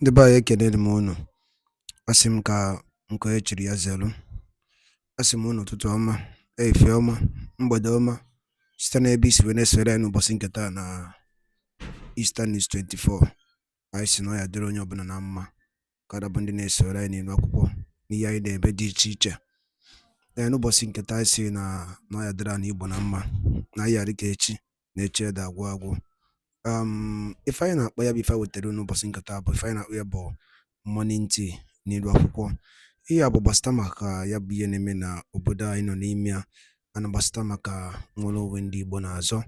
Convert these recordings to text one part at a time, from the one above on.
Ndị be anyị ekenere m unu. Asị m ka nke e chiri ya zelu. Asị m unu ụtụtụ ọma, ehihie ọma, mgbede ọma, site n'ebe isi wee na-esore anyị n'ụbọchị nke taa na Eastern News 24. Anyị si na ọ ya dịrị onye ọbụla na mma kada bụ ndị na-esore anyị n'ilu akwụkwọ n'ihe anyị na-ebe dị iche iche. N'ụbọchị nke taa anyị si na ọ ya dịrị anyị Igbo na mma na anyị yarị ka echi na echi ede agwụ agwụ. Ife anyị na-akpọ ya bụ ife wetara n'ụbọchị nke taa bụ ife anyị na-akpọ ya bụ morning tea n'ilu akwụkwọ. Ihe a bụ gbasịta maka ya bụ ihe na-eme na obodo anyị nọ n'ime ya, ana gbasịta maka nwere onwe ndị Igbo na-azọ.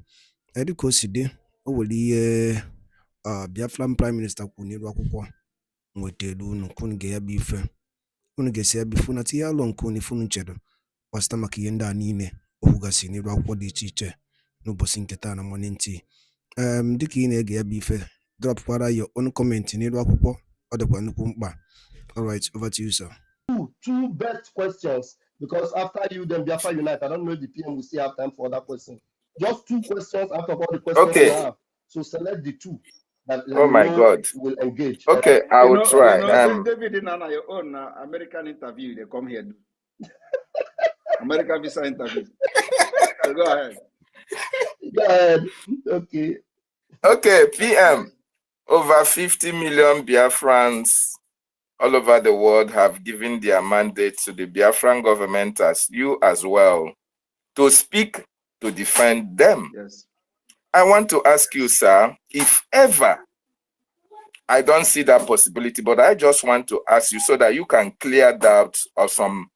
Dịka o si dị, o nwere ihe Biafran Prime Minister kwuru n'ilu akwụkwọ nwetara unu ka unu ga ya bụ ife, unu ga-esi ya bụ ife na tinye alụ nke unu ife unu chere gbasịta maka ihe ndị a niile o kwugasị n'ilu akwụkwọ dị iche iche n'ụbọchị nke taa na morning tea. Dịka ị na-ege ya bụ ife, dropkwara your own comment n'ilu akwụkwọ, ọ dịkwa nnukwu mkpa. All right, over to you, sir. Two best questions, because after you, then Biafra Unite. I don't know if the PM will still have time for other questions. Just two questions out of all the questions you have. So select the two that God will engage. Okay, I will try. David, in your own American interview, they come here. American visa interview. So go ahead. Go ahead. Okay. Okay, PM. Over 50 million Biafrans all over the world have given their mandate to the Biafran government, as you as well, to speak to defend them. Yes. I want to ask you, sir, if ever, I don't see that possibility, but I just want to ask you so that you can clear doubt of some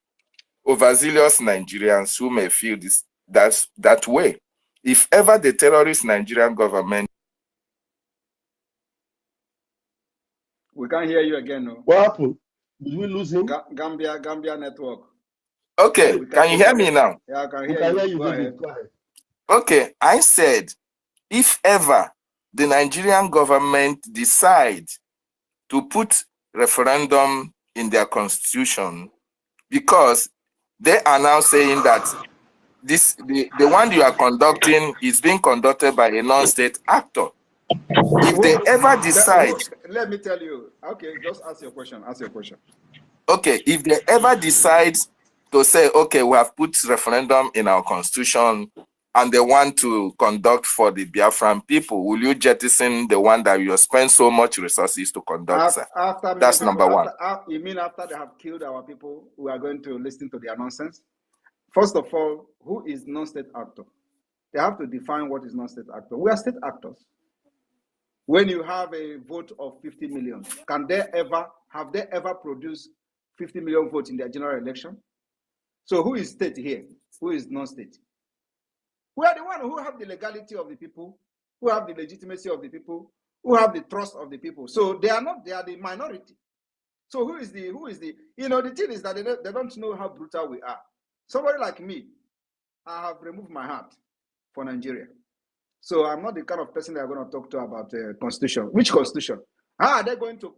overzealous Nigerians who may feel that way. If ever the terrorist Nigerian government... We can't hear you again. No? What happened? Did we lose him? Gambia network. Okay, can you hear me now? Yeah, I can hear you. Go ahead. Okay, I said, if ever the Nigerian government decide to put referendum in their constitution, because they are now saying that the one you are conducting is being conducted by a non-state actor. If they ever decide... Let me tell you. Okay, just ask your question. Okay, if they ever decide to say, okay, we have put referendum in our constitution and they want to conduct for the Biafran people, will you jettison the one that you spend so much resources to conduct? That's number one. You mean after they have killed our people, we are going to listen to their nonsense? First of all, who is non-state actor? They have to define what is non-state actor. We are state actors. When you have a vote of 50 million, have they ever produced 50 million votes in their general election? So who is state here? Who is non-state? We are the one who have the legality of the people, who have the legitimacy of the people, who have the trust of the people. So they are the minority. So who is the, the thing is that they don't know how brutal we are. Somebody like me, I have removed my heart for Nigeria. So I'm not the kind of person that are going to talk to about constitution. Which constitution? How are they going to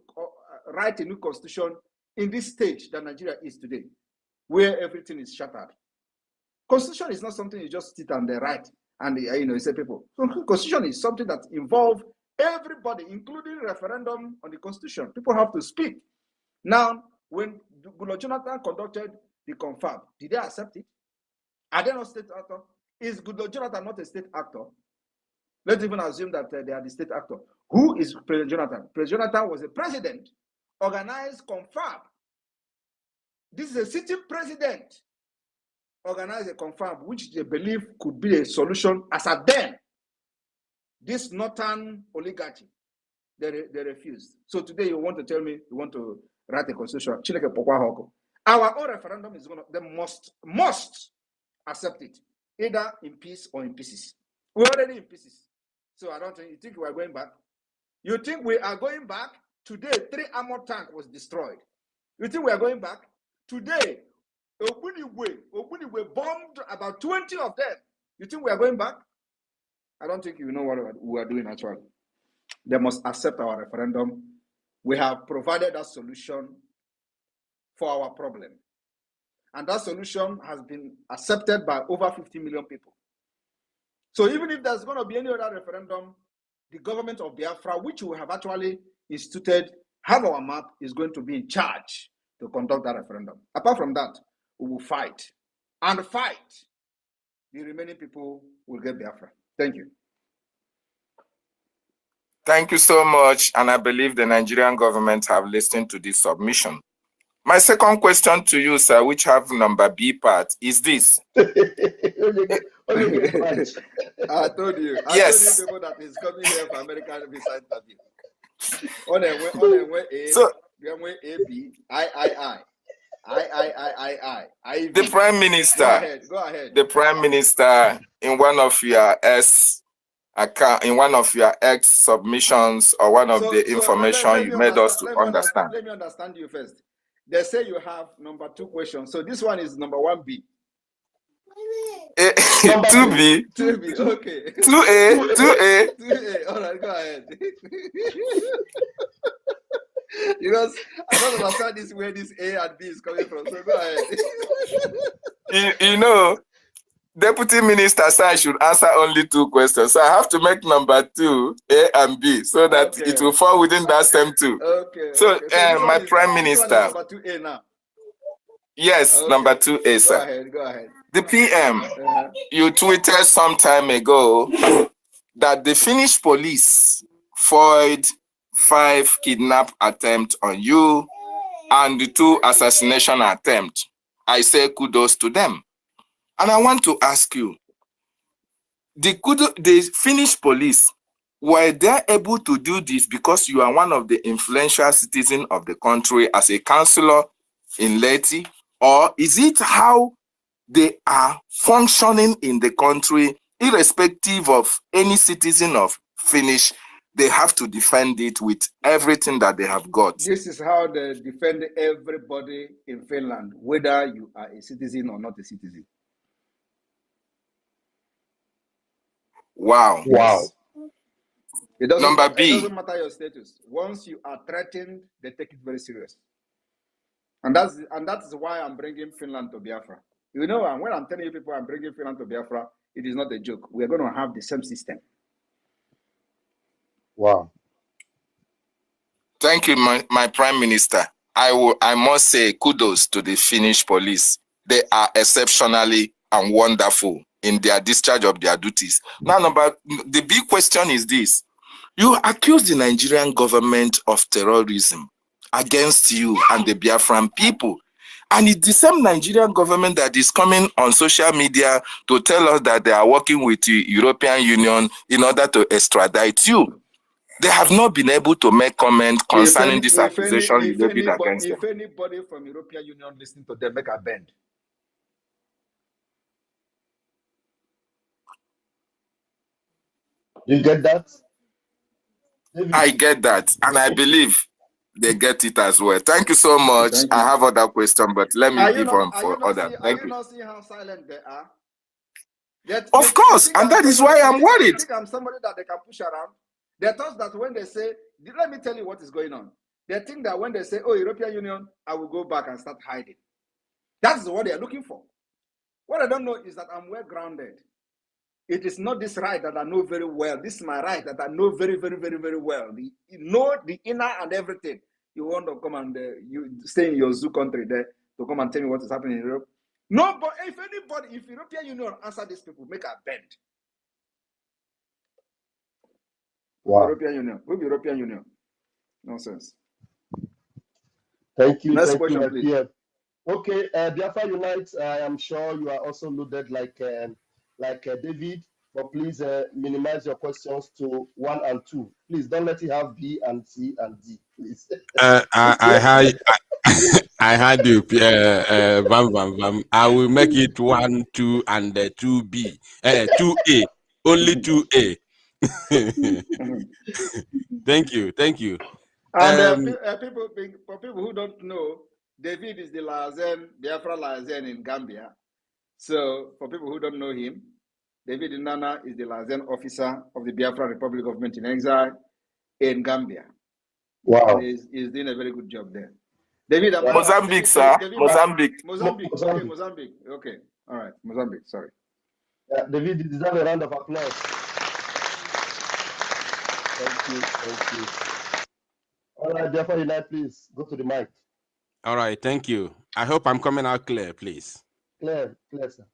write a new constitution in this stage that Nigeria is today, where everything is shattered? Constitution is not something you just sit and write and you say people. So constitution is something that involves everybody, including referendum on the constitution. People have to speak. Now, when Goodluck Jonathan conducted the confab, did they accept it? Are they not state actor? Is Goodluck Jonathan not a state actor? Let's even assume that they are the state actor. Who is President Jonathan? President Jonathan was a president, organized confab. This is a sitting president, organized a confab, which they believe could be a solution as at then. This northern oligarchy, they refused. So today you want to tell me you want to write a constitution. Our own referendum is going to, they must accept it, either in peace or in pieces. We're already in pieces. So I don't think, you think we are going back? You think we are going back? Today, 3 armor tank was destroyed. You think we are going back? Today, Ogbunigwe bombed about 20 of them. You think we are going back? I don't think you know what we are doing actually. They must accept our referendum. We have provided a solution for our problem. And that solution has been accepted by over 50 million people. So even if there's going to be any other referendum, the government of Biafra, which we have actually instituted, have our map is going to be in charge to conduct that referendum. Apart from that, we will fight and fight. The remaining people will get Biafra. Thank you. Thank you so much. And I believe the Nigerian government have listened to this submission. My second question to you, sir, which have number B part, is this. I told you. Yes. I told you people that is coming here for American visa interview. So, the Prime Minister. Go ahead. The Prime Minister, in one of your X submissions or one of the information you made us to understand. Let me understand you first. They say you have number 2 question. So this one is number 1B. 2B. 2B, okay. 2A. 2A. 2A. All right, go ahead. Because I don't understand this where this A and B is coming from. So go ahead. You know, Deputy Minister said I should answer only 2 questions. So I have to make number 2, A and B, so that it will fall within that same 2. Okay. So, my Prime Minister. Number 2A now. Yes, okay. Number 2A, sir. Go ahead. The PM, you tweeted some time ago that the Finnish police foiled 5 kidnap attempts on you and the 2 assassination attempts. I say kudos to them. And I want to ask you, the Finnish police, were they able to do this because you are one of the influential citizens of the country as a councillor in Leyte, or is it how they are functioning in the country, irrespective of any citizen of Finnish, they have to defend it with everything that they have got? This is how they defend everybody in Finland, whether you are a citizen or not a citizen. Wow. Yes. Number B. It doesn't matter your status. Once you are threatened, they take it very serious. And that is why I'm bringing Finland to Biafra. You know, when I'm telling you people I'm bringing Finland to Biafra, it is not a joke. We are going to have the same system. Wow. Thank you, my Prime Minister. I must say kudos to the Finnish police. They are exceptionally and wonderful in their discharge of their duties. Now, the big question is this. You accuse the Nigerian government of terrorism against you and the Biafran people. And it's the same Nigerian government that is coming on social media to tell us that they are working with the European Union in order to extradite you. They have not been able to make comment concerning this accusation you levied against them. If anybody from European Union listening to them, make a bend. You get that? I get that, and I believe they get it as well. Thank you so much. I have other questions, but let me give on for others. Thank you. Are you not seeing how silent they are? Of course, and that is why I'm worried. I think I'm somebody that they can push around. They thought that when they say, let me tell you what is going on. They think that when they say, oh, European Union, I will go back and start hiding. That's what they're looking for. What I don't know is that I'm well grounded. It is not this right that I know very well. This is my right that I know very, very, very, very well. You know the inner and everything. You want to come and you stay in your zoo country there to come and tell me what is happening in Europe. No, but if European Union answer these people, make a bend. Wow. European Union. We'll be European Union. Nonsense. Thank you. Next Thank question, you, please. PM. Okay, Biafra Unite, I am sure you are also loaded like David, but please minimize your questions to 1 and 2. Please don't let it have B and C and D, please. I had you, Bam. I will make it 1, 2, and 2B, 2A, only 2A. Thank you. And for people who don't know, David is the Biafra Lazen in Gambia. So for people who don't know him, David Nana is the Lazen officer of the Biafra Republic Government in Exile in Gambia. Wow. And he's doing a very good job there. David, Mozambique, sir. Mozambique. Okay, Mozambique. Okay. All right. Mozambique. Sorry. David, you deserve a round of applause. Thank you. All right, Biafra Unite, please go to the mic. All right, thank you. I hope I'm coming out clear, please. Clear, sir.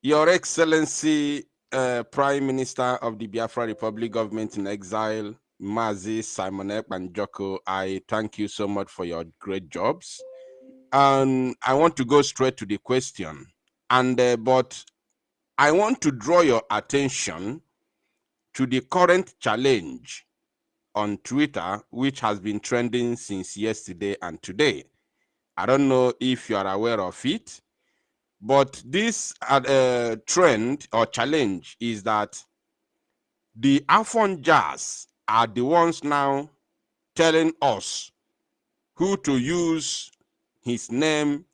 Your Excellency, Prime Minister of the Biafra Republic Government in Exile, Mazi Simon Ekpanjoko, I thank you so much for your great jobs. And I want to go straight to the question. But I want to draw your attention to the current challenge on Twitter, which has been trending since yesterday and today. I don't know if you are aware of it, but this trend or challenge is that the Afonjas are the ones now telling us who to use his name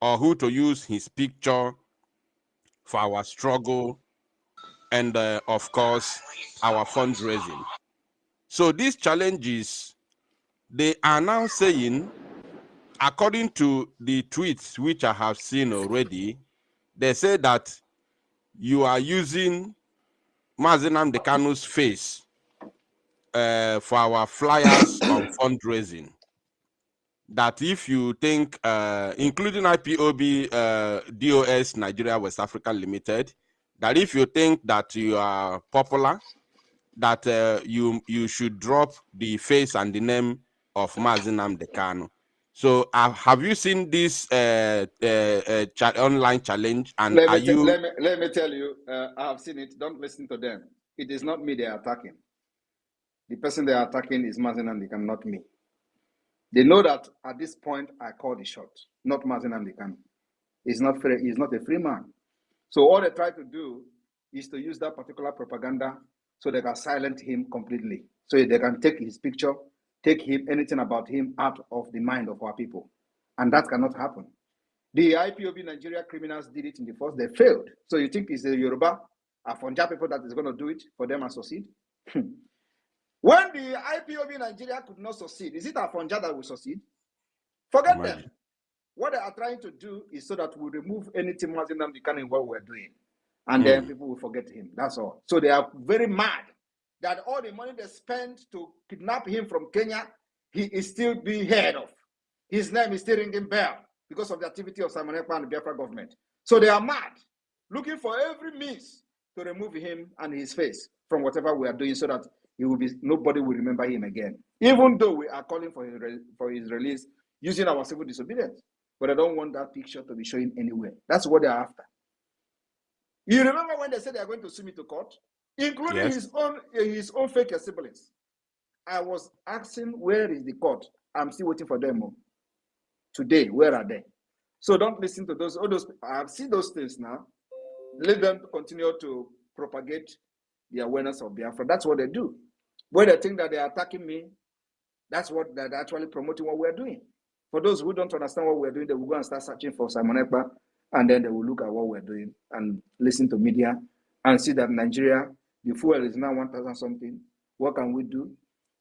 or who to use his picture for our struggle and, of course, our fundraising. So these challenges, they are now saying, according to the tweets which I have seen already, they say that you are using Mazi Nnamdi Kanu's face for our flyers on fundraising. That if you think, including IPOB, DOS Nigeria West Africa Limited, that if you think that you are popular, that you should drop the face and the name of Mazi Nnamdi Kanu. So have you seen this online challenge? And Let me tell you, I have seen it. Don't listen to them. It is not me they are attacking. The person they are attacking is Mazi Nnamdi Kanu, not me. They know that at this point I call the shot, not Mazi Nnamdi Kanu. He's not free, he's not a free man. So all they try to do is to use that particular propaganda so they can silence him completely. So they can take his picture, take him, anything about him out of the mind of our people. And that cannot happen. The IPOB Nigeria criminals did it in the first, they failed. So you think it's the Yoruba, Afonja people that is going to do it for them and succeed? When the IPOB Nigeria could not succeed, is it Afonja that will succeed? Forget them. What they are trying to do is so that we remove anything Mazi Nnamdi Kanu in what we're doing. And then people will forget him. That's all. So they are very mad that all the money they spend to kidnap him from Kenya, he is still being heard of. His name is still ringing bell because of the activity of Simon Ekpa and the Biafra government. So they are mad, looking for every means to remove him and his face from whatever we are doing so that he will be, nobody will remember him again. Even though we are calling for his release using our civil disobedience. But I don't want that picture to be showing anywhere. That's what they're after. You remember when they said they are going to sue me to court, including his own fake siblings? I was asking, where is the court? I'm still waiting for them. Today, where are they? So don't listen to those. All those. I have seen those things now. Let them continue to propagate the awareness of Biafra. That's what they do. When they think that they are attacking me, that's what they're actually promoting what we're doing. For those who don't understand what we're doing, they will go and start searching for Simon Ekpa, and then they will look at what we're doing and listen to media and see that Nigeria, the fuel is now 1,000 something. What can we do?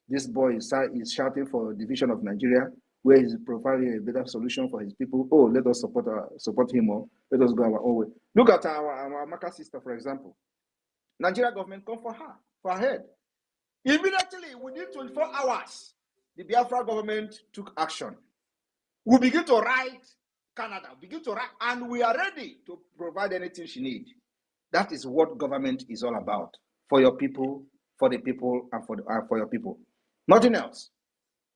This boy is shouting for a division of Nigeria, where he's providing a better solution for his people. Oh, let us support him more. Let us go our own way. Look at our Amaka sister, for example. Nigeria government come for her, for her head. Immediately, within 24 hours, the Biafra government took action. We begin to write Canada, and we are ready to provide anything she needs. That is what government is all about. For your people, for the people, and for your people. Nothing else.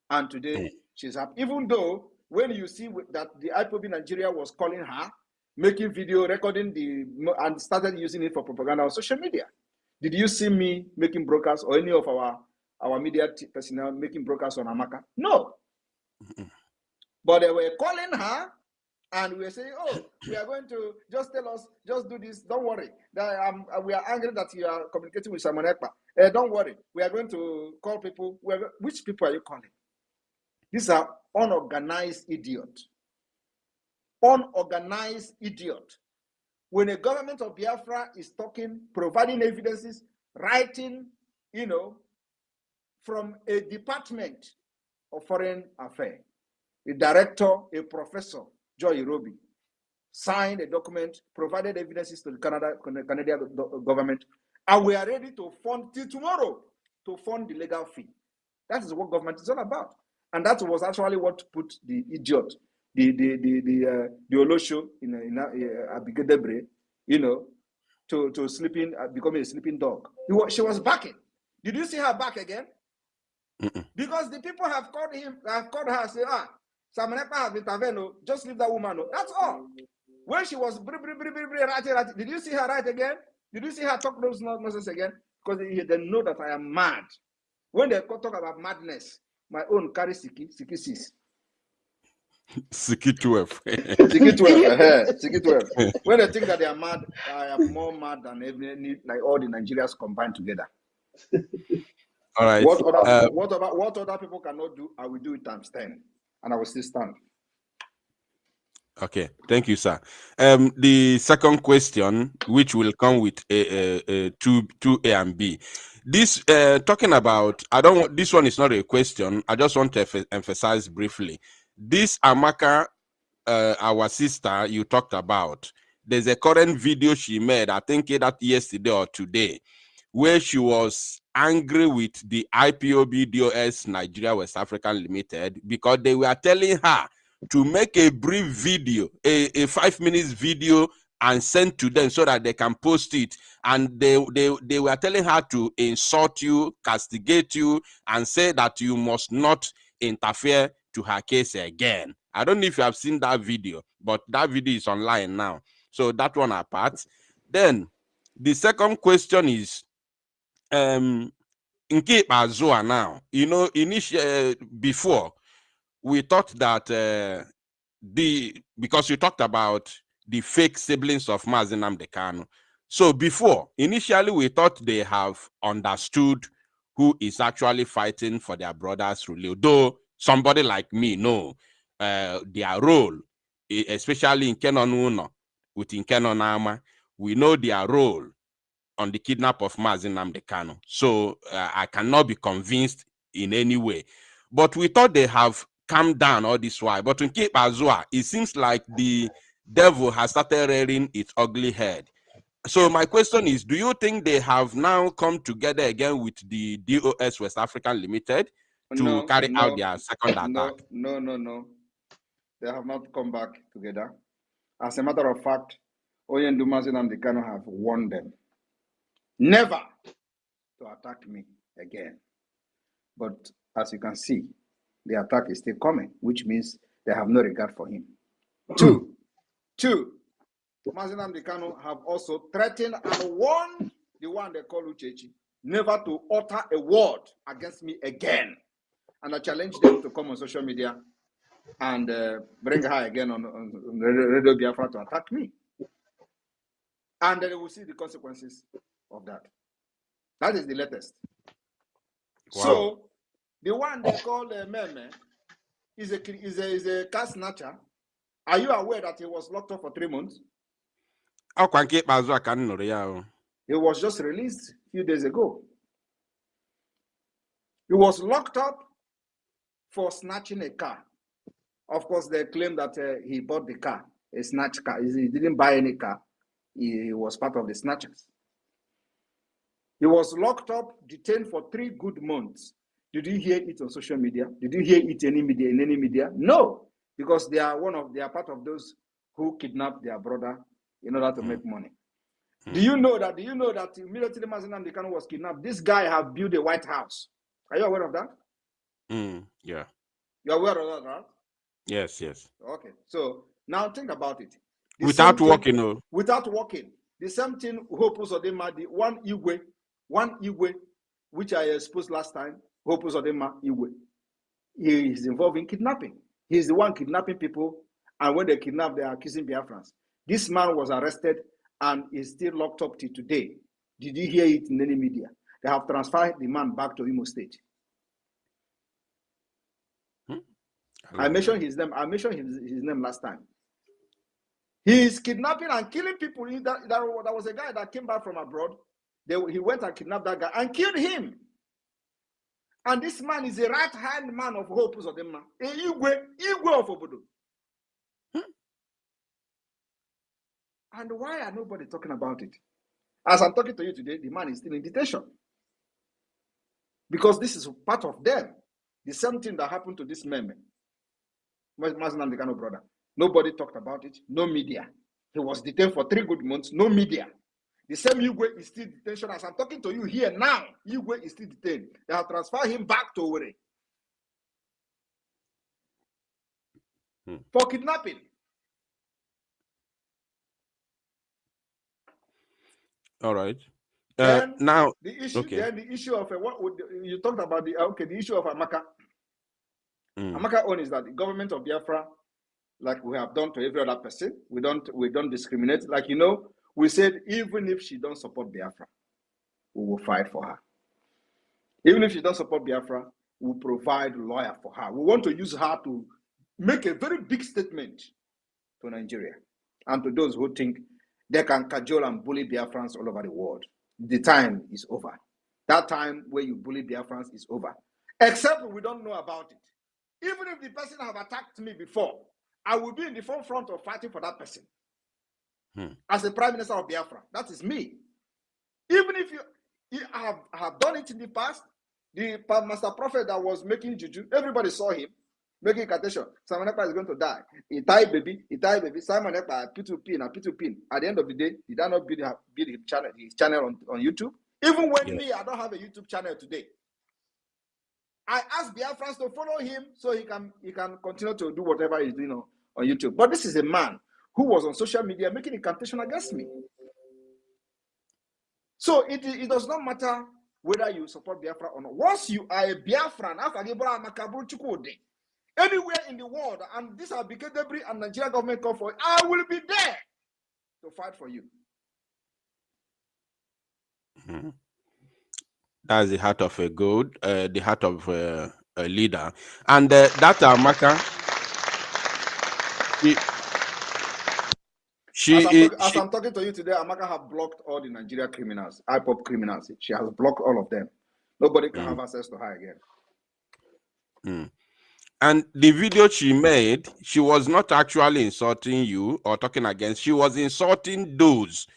And today, she's happy. Even though, when you see that the IPOB Nigeria was calling her, making video, recording and started using it for propaganda on social media. Did you see me making broadcasts or any of our media personnel making broadcasts on Amaka? No. But they were calling her and we were saying, oh, we are going to just tell us, just do this, don't worry. We are angry that you are communicating with Simon Ekpa. Don't worry, we are going to call people. Which people are you calling? These are unorganized idiots. Unorganized idiot. When a government of Biafra is talking, providing evidences, writing, from a department of foreign affairs, a director, a professor, Joy Irobi, signed a document, provided evidences to the Canadian government, and we are ready to fund till tomorrow to fund the legal fee. That is what government is all about. And that was actually what put the idiot, the Olosho in Abigail Debre, you know, to sleeping, becoming a sleeping dog. She was backing. Did you see her back again? Because the people have called her, say, Samanepa has intervened, just leave that woman. That's all. When she was writing, did you see her write again? Did you see her talk those nonsense again? Because they know that I am mad. When they talk about madness, my own carry Siki 6. Siki 12. Siki 12. Siki 12. When they think that they are mad, I am more mad than like all the Nigerians combined together. All right. What other people cannot do, I will do it times 10, and I will still stand. Okay, thank you, sir. The second question, which will come with a 2A and B. This talking about, this one is not a question. I just want to emphasize briefly. This Amaka, our sister you talked about, there's a current video she made, I think that yesterday or today, where she was angry with the IPOB DOS Nigeria West African Limited because they were telling her to make a brief video, a 5 minutes video, and send to them so that they can post it. And they were telling her to insult you, castigate you, and say that you must not interfere to her case again. I don't know if you have seen that video, but that video is online now. So that one apart. Then the second question is, in Cape Azua now, you know, initially before we thought that because you talked about the fake siblings of Mazi Nnamdi Kanu. So before, initially we thought they have understood who is actually fighting for their brother's rule. Though somebody like me know their role, especially in Kenon Uno, within Kenon Ama, we know their role on the kidnap of Mazi Nnamdi Kanu. So I cannot be convinced in any way. But we thought they have calmed down all this while. But in Cape Azua, it seems like the devil has started rearing its ugly head. So my question is, do you think they have now come together again with the DOS West African Limited to carry out their second attack? No. They have not come back together. As a matter of fact, Oyendu Mazi Nnamdi Kanu have warned them never to attack me again. But as you can see, the attack is still coming, which means they have no regard for him. Two, Mazi Nnamdi Kanu have also threatened and warned the one they call Uchechi never to utter a word against me again. And I challenge them to come on social media and bring her again on Radio Biafra to attack me. And then they will see the consequences of that. That is the latest. Wow. So the one they call Meme is a cat snatcher. Are you aware that he was locked up for 3 months? He was just released a few days ago. He was locked up for snatching a car. Of course, they claim that he bought the car, a snatch car. He didn't buy any car. He was part of the snatchers. He was locked up, detained for 3 good months. Did you hear it on social media? Did you hear it in any media? No, because they are part of those who kidnapped their brother in order to make money. Do you know that military Mazi Nnamdi Kanu was kidnapped? This guy have built a White House. Are you aware of that? Yeah. You're aware of that, right? Yes. Okay. So now think about it. Without walking. Without walking. The same thing Hope Uzodinma, the one Igwe, which I exposed last time, Hope Uzodinma Igwe. He is involved in kidnapping. He's the one kidnapping people, and when they kidnap, they are accusing Biafrans. This man was arrested and is still locked up till today. Did you hear it in any media? They have transferred the man back to Imo State. I mentioned his name. I mentioned his name last time. He is kidnapping and killing people. There was a guy that came back from abroad. He went and kidnapped that guy and killed him. And this man is a right-hand man of Hope Uzodinma, a Igwe of Obodo. And why are nobody talking about it? As I'm talking to you today, the man is still in detention. because this is part of them. The same thing that happened to this meme. Brother. Nobody talked about it. No media. He was detained for 3 good months. No media. The same Igwe is still detention. As I'm talking to you here now, Igwe is still detained. They have transferred him back to Owerri for kidnapping. All right. Then now the issue. okay. Then the issue of what would you talked about the issue of Amaka. Mm. Amaka own is that the government of Biafra, like we have done to every other person, we don't discriminate. Like we said, even if she don't support Biafra, we will fight for her. Even if she don't support Biafra, we'll provide a lawyer for her. We want to use her to make a very big statement to Nigeria and to those who think they can cajole and bully Biafrans all over the world. The time is over. That time where you bully Biafrans is over. Except we don't know about it. Even if the person have attacked me before, I will be in the forefront of fighting for that person. As the Prime Minister of Biafra, that is me. Even if I have done it in the past, the Master Prophet that was making juju, everybody saw him making incantation. Simon Ekpa is going to die. He died, baby. Simon Ekpa, P2P, and P2P. At the end of the day, did I not build his channel on YouTube? Even when I don't have a YouTube channel today. I asked Biafrans to follow him so he can continue to do whatever he's doing on YouTube. But this is a man who was on social media making incantation against me. So it does not matter whether you support Biafra or not. Once you are a Biafran, anywhere in the world, and this Abike Debris and Nigeria government call for it, I will be there to fight for you. That's the heart of a goat, the heart of a leader. And that Amaka, as I'm talking to you today, Amaka have blocked all the Nigeria criminals, IPOP criminals. She has blocked all of them. Nobody can have access to her again. And the video she made, she was not actually insulting you or talking against. She was insulting those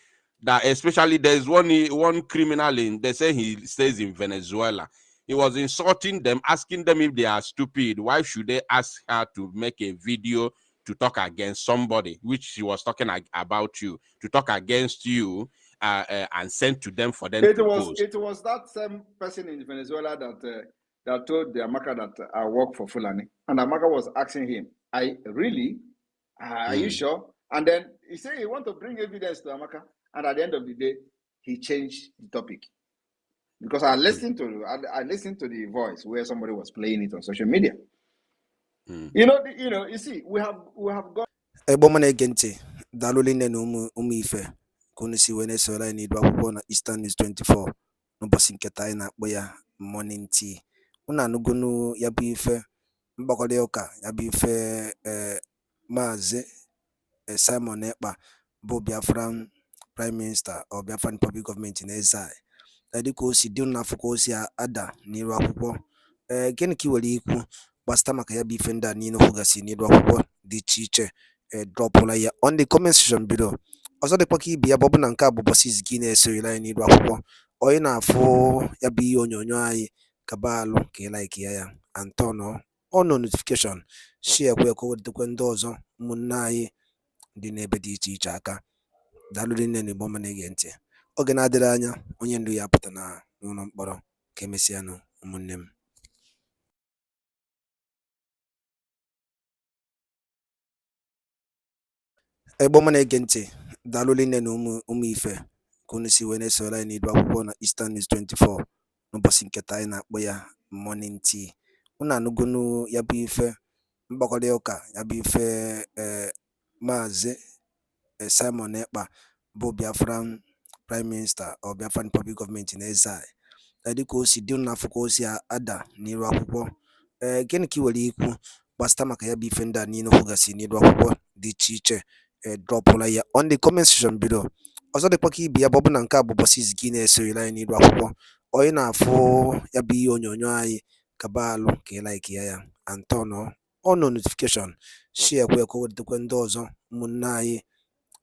that, especially there's one criminal they say he stays in Venezuela. He was insulting them, asking them if they are stupid. Why should they ask her to make a video to talk against somebody, which she was talking about you, to talk against you and send to them for them to post. It was that same person in Venezuela that told the Amaka that I work for Fulani. And Amaka was asking him, are you sure? And then he said he want to bring evidence to Amaka. And at the end of the day, he changed the topic. Because I listened to the voice where somebody was playing it on social media. You see, we have got Venezuela ni na Eastern News 24 n'ụbọchị nketa anyị na-akpọ ya morning tea. Unu anụgonu ya bụ ife mgbakọrịta ụka ya bụ ife Maazị Simon Ekpa bụ Biafran Prime Minister or Biafran Public Government in exile. Dịka o si dị n'afọ ka o si ada n'iru akwụkwọ. Gịnị ka i nwere ikwu gbasara maka ya bụ ife ndị a niile kwugasị n'iru akwụkwọ dị iche iche dropụla ya on the comment section below. Ọzọ dịkwa ka ibe ya bụ ọbụna nke a bụ ụbọchị izizi gị na-esoghịla anyị n'iru akwụkwọ. Onye na-afụ ya bụ ihe onyonyo anyị kaba alụ ka ị like ya and turn on notification, share kwa ka o wetakwa ndị ọzọ ụmụnne anyị dị n'ebe dị iche iche aka. Daalụ nne na Igbo ọma na-ege ntị. Oge na-adịrị anya onye ndu ya apụta n'ụlọ mkpọrọ ka emesịanụ ụmụnne m. Igbo ọma na-ege ntị, daalụ nne na ụmụ ife ka unu si wee na-esoro anyị n'iru akwụkwọ na Eastern News 24 n'ụbọchị nketa anyị na-akpọ ya morning tea. Unu anụgonu ya bụ ife mgbakọrịta ụka ya bụ ife Maazị Simon Ekpa bụ Biafran Prime Minister or Biafran Public Government in exile. Dịka o si dị n'afọ ka o si ada n'iru akwụkwọ. Gịnị ka i nwere ikwu gbasara maka ya bụ ife ndị a niile kwugasị n'iru akwụkwọ dị iche iche dropụla ya on the comment section below. Ọzọ dịkwa ka ibe ya bụ ọbụna nke a bụ ụbọchị izizi gị na-esoghịla anyị n'iru akwụkwọ. Onye na-afụ ya bụ ihe onyonyo anyị kaba alụ ka ị like ya and turn on notification, share kwa ka o wetakwa ndị ọzọ ụmụnne anyị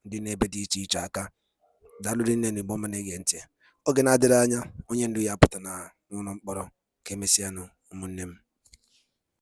dị n'ebe dị iche iche aka. Daalụ nne na Igbo ọma na-ege ntị. Oge na-adịrị anya onye ndu ya apụta n'ụlọ mkpọrọ Ka emesịanụ ụmụnne m.